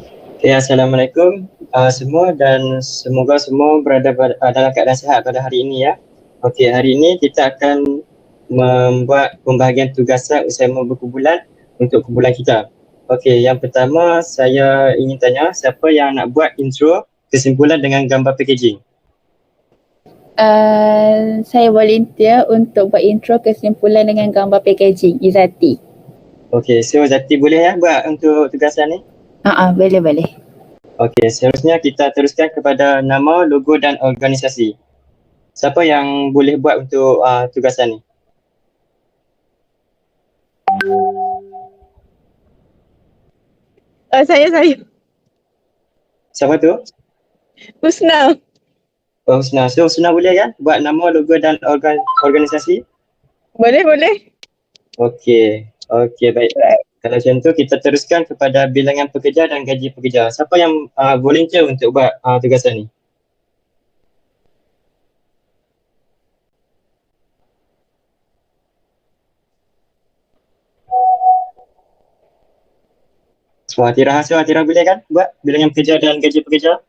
Okay, Assalamualaikum semua dan semoga semua dalam keadaan sihat pada hari ini ya. Okey, hari ini kita akan membuat pembahagian tugasan usaha berkumpulan untuk kumpulan kita. Okey, yang pertama saya ingin tanya siapa yang nak buat intro kesimpulan dengan gambar packaging. Saya volunteer untuk buat intro kesimpulan dengan gambar packaging, Izati. Okey, so Zati boleh ya buat untuk tugasan ni? Boleh. Okey, seterusnya kita teruskan kepada nama, logo dan organisasi. Siapa yang boleh buat untuk tugasan ni? Saya. Siapa tu? Husna. Oh, Husna. So, Husna boleh kan buat nama, logo dan organisasi? Boleh. Okey, baik. Right. Kalau macam tu, kita teruskan kepada bilangan pekerja dan gaji pekerja. Siapa yang volunteer untuk buat tugasan ni? So, Atira boleh kan buat bilangan pekerja dan gaji pekerja?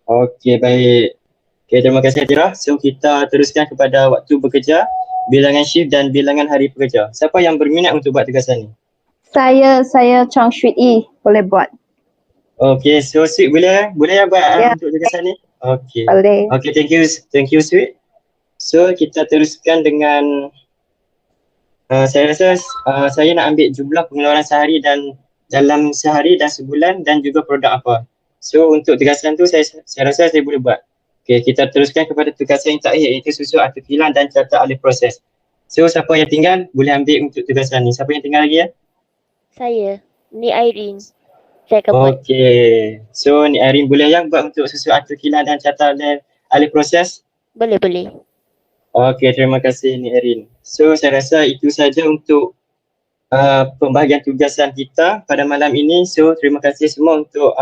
Okey, baik. Okey, terima kasih Atira. So, kita teruskan kepada waktu bekerja, bilangan shift dan bilangan hari pekerja. Siapa yang berminat untuk buat tugasan ni? Saya Chang Shui Yi boleh buat. Okey, so Sweet boleh ya buat untuk tugasan ni? Okey. Boleh. Okey, thank you Sweet. So kita teruskan dengan saya rasa saya nak ambil jumlah pengeluaran sehari dan dalam sehari dan sebulan dan juga produk apa. So untuk tugasan tu saya rasa saya boleh buat. Okey, kita teruskan kepada tugasan yang terakhir iaitu susun akta kilang dan catat alih proses. So siapa yang tinggal boleh ambil untuk tugasan ni. Siapa yang tinggal lagi ya? Saya, ni Irene. Saya akan buat. Okey. So ni Irene boleh yang buat untuk susun akta kilang dan catat alih proses? Boleh. Okey, terima kasih ni Erin. So saya rasa itu saja untuk pembahagian tugasan kita pada malam ini. So terima kasih semua untuk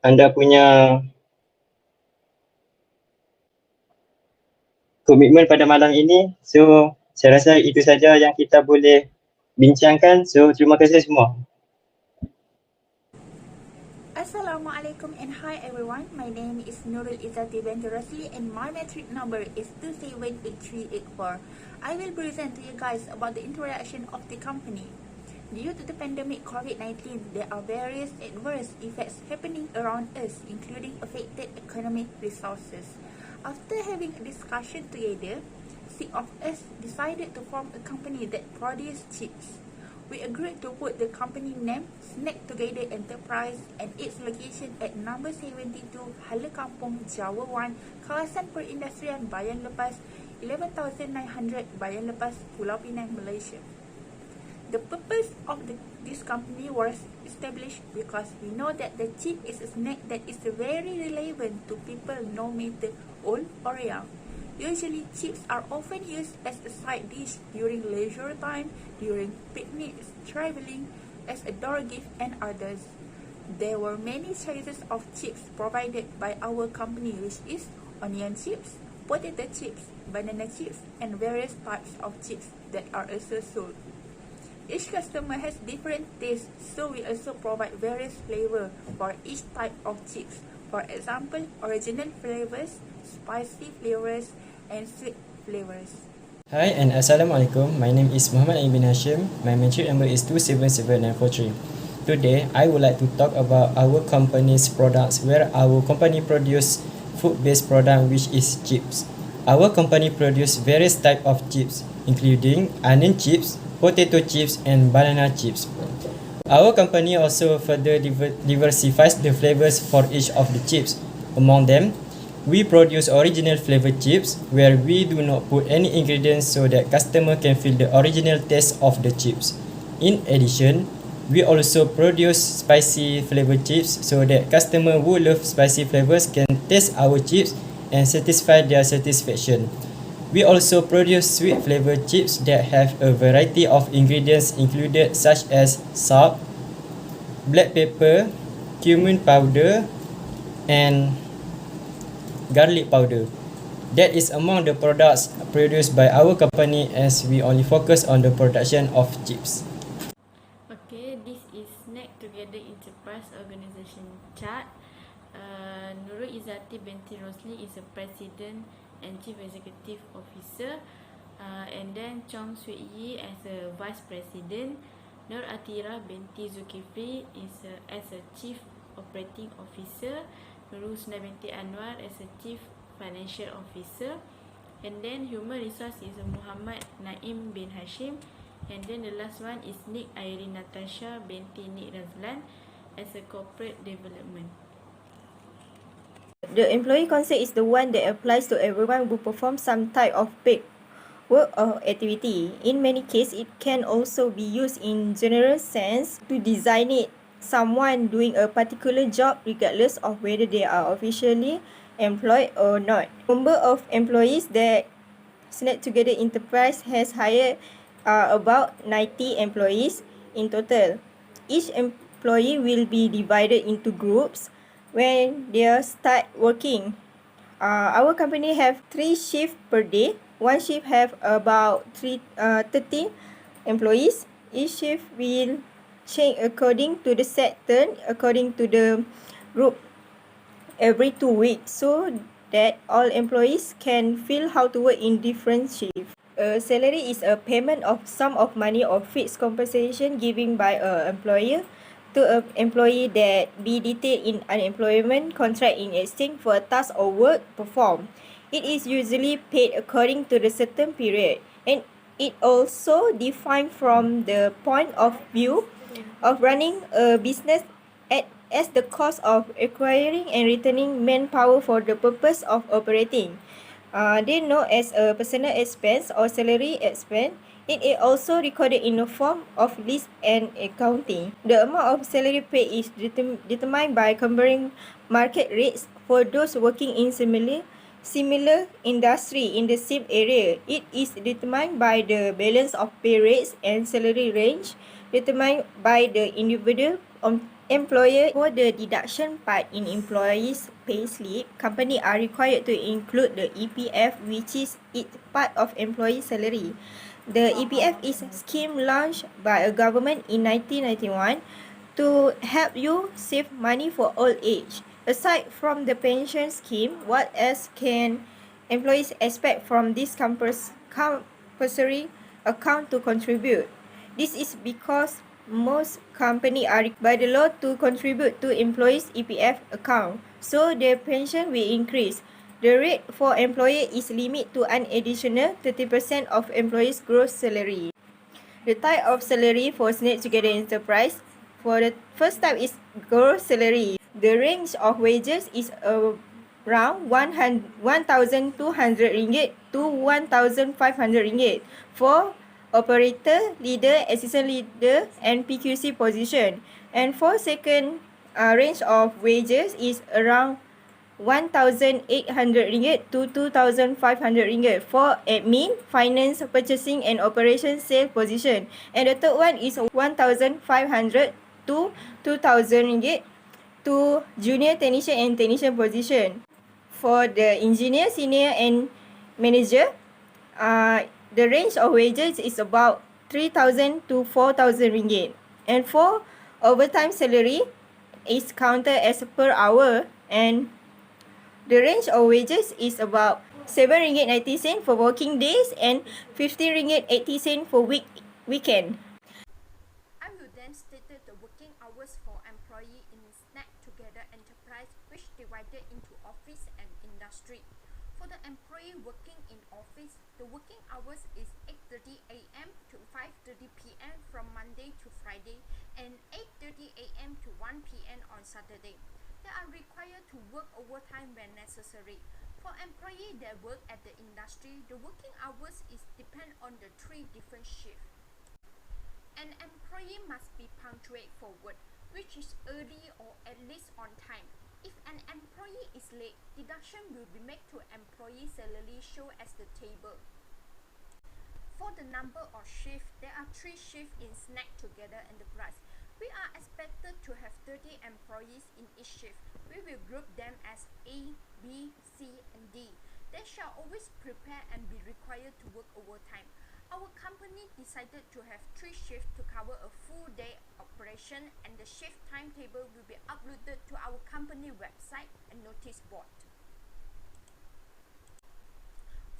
anda punya komitmen pada malam ini. So saya rasa itu saja yang kita boleh bincangkan. So terima kasih semua. Assalamualaikum and hi everyone. My name is Nurul Izzati binti Rasli and my metric number is 278384. I will present to you guys about the introduction of the company. Due to the pandemic COVID-19, there are various adverse effects happening around us, including affected economic resources. After having a discussion together, 6 of us decided to form a company that produces chips. We agreed to put the company name Snack Together Enterprise and its location at number 72 Hala Kampung, Jawa 1, Kawasan Perindustrian Bayan Lepas, 11,900 Bayan Lepas, Pulau Pinang, Malaysia. The purpose of this company was established because we know that the chip is a snack that is very relevant to people no matter old or young. Usually, chips are often used as a side dish during leisure time, during picnics, traveling, as a door gift, and others. There were many choices of chips provided by our company, which is onion chips, potato chips, banana chips, and various types of chips that are also sold. Each customer has different tastes, so we also provide various flavors for each type of chips. For example, original flavors, spicy flavors, and sweet flavors. Hi and Assalamualaikum. My name is Muhammad Ain bin Hashim. My metric number is 277943. Today, I would like to talk about our company's products where our company produce food-based product which is chips. Our company produce various type of chips including onion chips, potato chips and banana chips. Our company also further diversifies the flavors for each of the chips. Among them, we produce original flavored chips where we do not put any ingredients so that customer can feel the original taste of the chips. In addition, we also produce spicy flavored chips so that customer who love spicy flavors can taste our chips and satisfy their satisfaction. We also produce sweet flavored chips that have a variety of ingredients included such as salt, black pepper, cumin powder, and garlic powder. That is among the products produced by our company as we only focus on the production of chips. Okay, this is Snack Together Enterprise organization chart. Nurul Izzati binti Rosli is a president and chief executive officer, and then Chong Sui Yi as a vice president. Nur Atira binti Zulkifli is as a chief operating officer. Nurul Husna binti Anwar as a chief financial officer. And then human resource is Muhammad Naim bin Hashim. And then the last one is Nick Irene Natasha binti Nick Razlan as a corporate development. The employee concept is the one that applies to everyone who performs some type of paid work or activity. In many cases, it can also be used in general sense to designate someone doing a particular job regardless of whether they are officially employed or not. Number of employees that Snap Together Enterprise has hired are about 90 employees in total. Each employee will be divided into groups when they start working. Our company have 3 shifts per day. One shift have about 30 employees. Each shift will change according to the set turn, according to the group every 2 weeks, so that all employees can feel how to work in different shifts. A salary is a payment of sum of money or fixed compensation given by an employer to an employee that be detailed in an employment contract in exchange for a task or work performed. It is usually paid according to the certain period, and it also defined from the point of view of running a business as the cost of acquiring and retaining manpower for the purpose of operating. They know as a personal expense or salary expense. It is also recorded in the form of list and accounting. The amount of salary paid is determined by comparing market rates for those working in similar industry in the same area. It is determined by the balance of pay rates and salary range determined by the individual employer. For the deduction part in employees' payslip, companies are required to include the EPF, which is part of employee salary. The EPF is a scheme launched by a government in 1991 to help you save money for old age. Aside from the pension scheme, what else can employees expect from this compulsory account to contribute? This is because most companies are required by the law to contribute to employees' EPF account, so their pension will increase. The rate for employer is limited to an additional 30% of employees' gross salary. The type of salary for Snap Together Enterprise, for the first type is gross salary. The range of wages is around 1,200 ringgit to 1,500 ringgit for operator, leader, assistant leader and PQC position. And for second range of wages is around 1,800 ringgit to 2,500 ringgit for admin, finance, purchasing and operation sales position. And the third one is 1,500 to 2,000 ringgit to junior technician and technician position. For the engineer, senior and manager, the range of wages is about 3,000 to 4,000 ringgit. And for overtime salary is counted as per hour, and the range of wages is about 7 ringgit 90 cent for working days and 15 ringgit 80 cent for weekend. I will then state the working hours for employee in Snap Together Enterprise, which divided into office and industry. For the employee working in office, the working hours is 8:30 a.m. to 5:30 p.m. from Monday to Friday and 8:30 a.m. to 1 p.m. on Saturday. They are required to work overtime when necessary. For employees that work at the industry, the working hours is depend on the 3 different shifts. An employee must be punctuate for work, which is early or at least on time. If an employee is late, deduction will be made to employee salary shown as the table. For the number of shifts, there are 3 shifts in Snap Together Enterprise. We are expected to have 30 employees in each shift. We will group them as A, B, C, and D. They shall always prepare and be required to work overtime. Our company decided to have 3 shifts to cover a full day operation, and the shift timetable will be uploaded to our company website and notice board.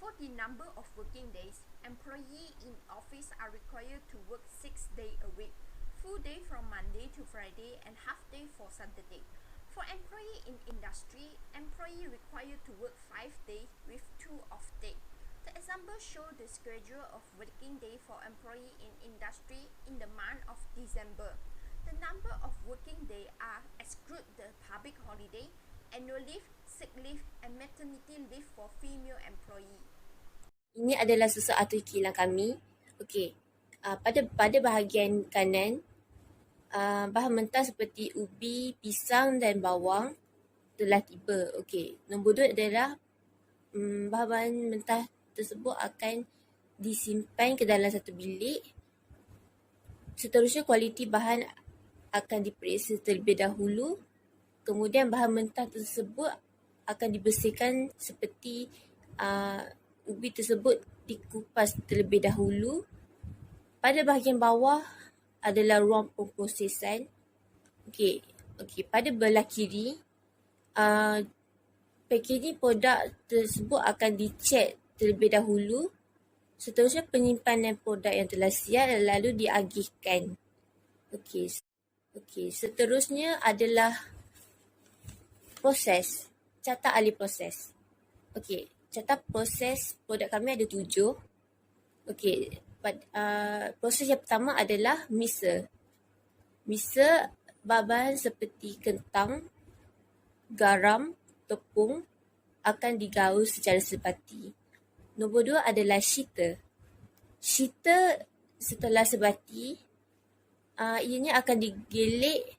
For the number of working days, employees in office are required to work 6 days a week, full day from Monday to Friday and half day for Saturday. For employee in industry, employee required to work 5 days with 2 off day. The example show the schedule of working day for employee in industry in the month of December. The number of working day are exclude the public holiday, annual leave, sick leave and maternity leave for female employee. Ini adalah sesuatu kilang kami. Okey. Pada bahagian kanan, bahan mentah seperti ubi, pisang dan bawang telah tiba. Okey. Nombor 2 adalah bahan-bahan mentah tersebut akan disimpan ke dalam satu bilik. Seterusnya kualiti bahan akan diperiksa terlebih dahulu. Kemudian bahan mentah tersebut akan dibersihkan seperti ubi tersebut dikupas terlebih dahulu. Pada bahagian bawah adalah ruang pemprosesan. Okey, pada belah kiri, packaging produk tersebut akan dicek terlebih dahulu. Seterusnya penyimpanan produk yang telah siap lalu diagihkan. Okey, seterusnya adalah proses. Carta ahli proses. Okey, carta proses produk kami ada 7. Okey, proses yang pertama adalah mixer. Mixer bahan seperti kentang, garam, tepung akan digaul secara sebati. Nombor 2 adalah sheeter. Sheeter setelah sebati, ianya akan digelik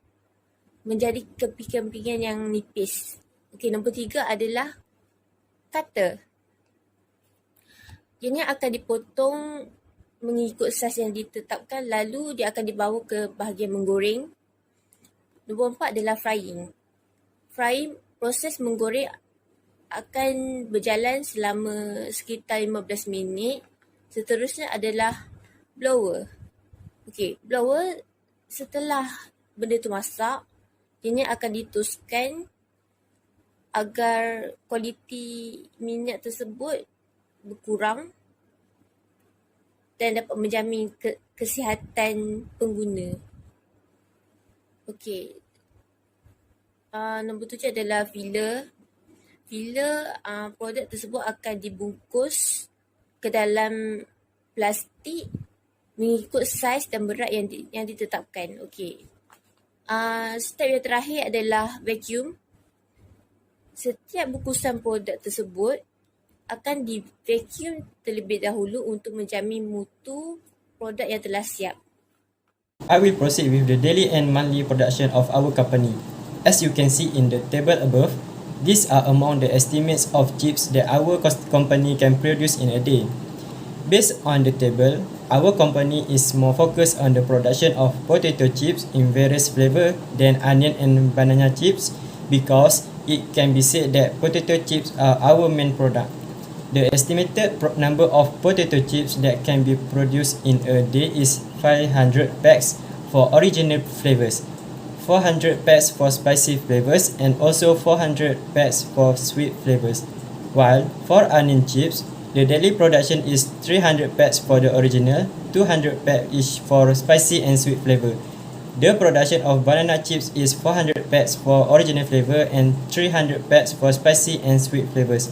menjadi keping-kepingan yang nipis. Okey, nombor 3 adalah cutter. Ianya akan dipotong mengikut saiz yang ditetapkan, lalu dia akan dibawa ke bahagian menggoreng. Nombor 4 adalah frying. Frying, proses menggoreng akan berjalan selama sekitar 15 minit. Seterusnya adalah blower. Okey, blower setelah benda tu masak, ianya akan dituskan agar kualiti minyak tersebut berkurang dan dapat menjamin kesihatan pengguna. Okey. Nombor 7 adalah filler. Filler, produk tersebut akan dibungkus ke dalam plastik mengikut saiz dan berat yang ditetapkan. Okey. Step yang terakhir adalah vacuum. Setiap bungkusan produk tersebut akan di-vacuum terlebih dahulu untuk menjamin mutu produk yang telah siap. I will proceed with the daily and monthly production of our company. As you can see in the table above, these are among the estimates of chips that our company can produce in a day. Based on the table, our company is more focused on the production of potato chips in various flavors than onion and banana chips because it can be said that potato chips are our main product. The estimated number of potato chips that can be produced in a day is 500 packs for original flavors, 400 packs for spicy flavors, and also 400 packs for sweet flavors. While for onion chips, the daily production is 300 packs for the original, 200 packs each for spicy and sweet flavor. The production of banana chips is 400 packs for original flavor and 300 packs for spicy and sweet flavors.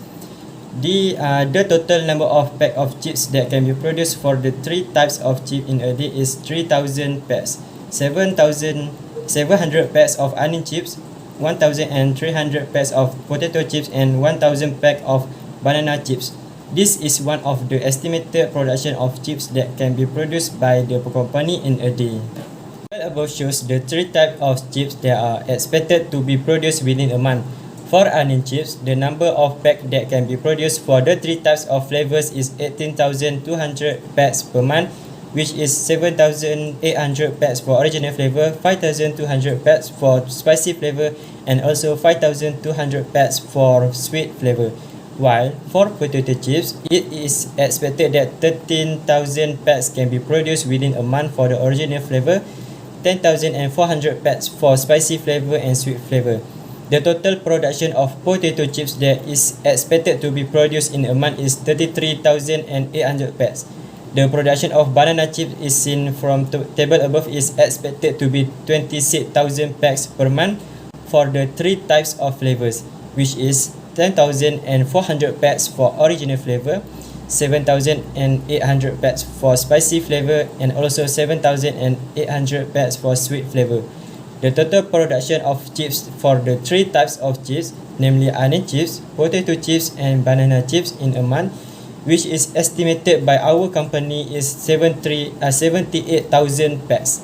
The total number of packs of chips that can be produced for the 3 types of chip in a day is 3,000 packs, 700 packs of onion chips, 1,300 packs of potato chips, and 1,000 packs of banana chips. This is one of the estimated production of chips that can be produced by the company in a day. The above shows the 3 types of chips that are expected to be produced within a month. For onion chips, the number of packs that can be produced for the 3 types of flavors is 18,200 packs per month, which is 7,800 packs for original flavor, 5,200 packs for spicy flavor, and also 5,200 packs for sweet flavor. While for potato chips, it is expected that 13,000 packs can be produced within a month for the original flavor, 10,400 packs for spicy flavor and sweet flavor. The total production of potato chips that is expected to be produced in a month is 33,800 packs. The production of banana chips is seen from table above is expected to be 26,000 packs per month for the three types of flavors, which is 10,400 packs for original flavor, 7,800 packs for spicy flavor, and also 7,800 packs for sweet flavor. The total production of chips for the three types of chips, namely onion chips, potato chips, and banana chips in a month, which is estimated by our company is 78,000 packs.